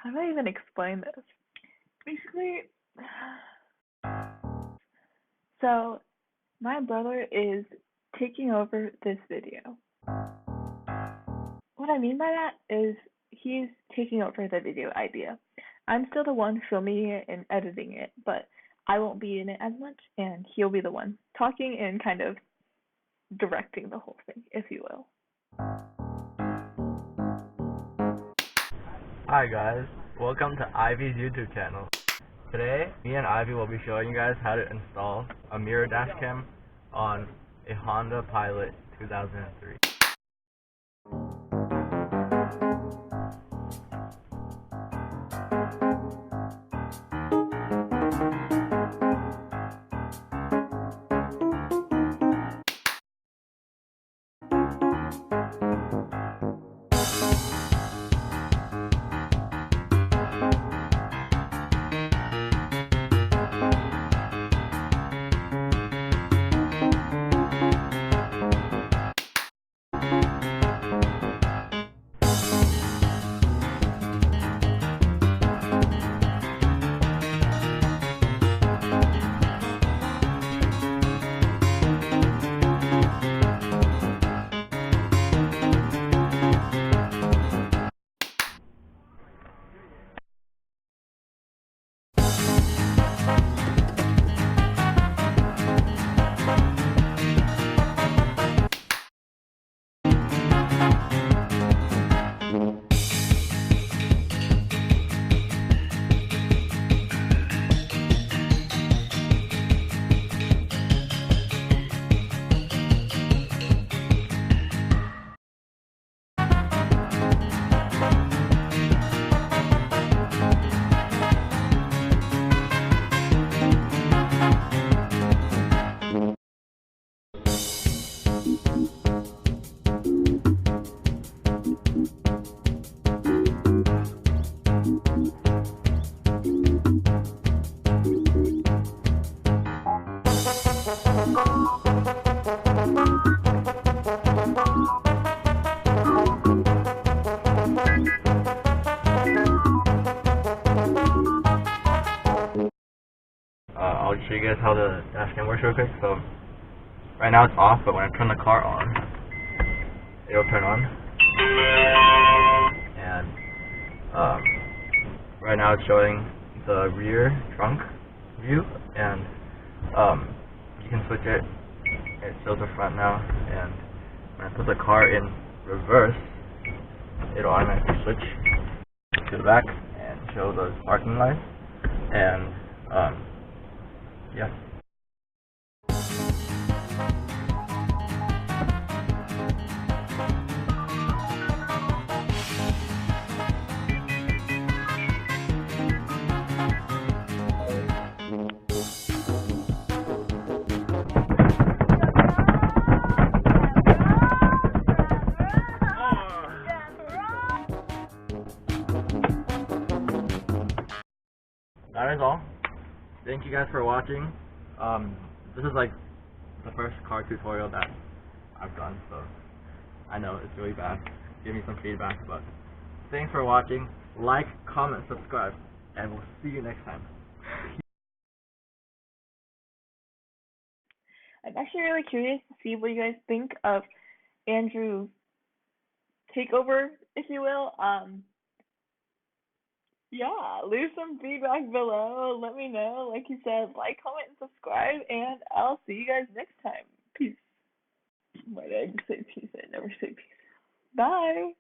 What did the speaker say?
How do I even explain this? Basically, so my brother is taking over this video. What I mean by that is he's taking over the video idea. I'm still the one filming it and editing it, but I won't be in it as much, and he'll be the one talking and kind of directing the whole thing, if you will. Hi guys, welcome to Ivy's YouTube channel. Today, me and Ivy will be showing you guys how to install a Mirror Dashcam on a Honda Pilot 2003. I'll show you guys how the dashcam works real quick. So right now it's off, but when I turn the car on, it'll turn on. And right now it's showing the rear trunk view, and you can switch it. It shows the front now, and when I put the car in reverse, it'll automatically switch to the back and show the parking lights. And yeah. That is all. Thank you guys for watching. This is like the first car tutorial that I've done, so I know it's really bad. Give me some feedback, but thanks for watching. Like, comment, subscribe, and we'll see you next time. I'm actually really curious to see what you guys think of Andrew's takeover, if you will. Yeah, leave some feedback below. Let me know. Like you said, like, comment, and subscribe, and I'll see you guys next time. Peace. Why did I just say peace? I never say peace. Bye.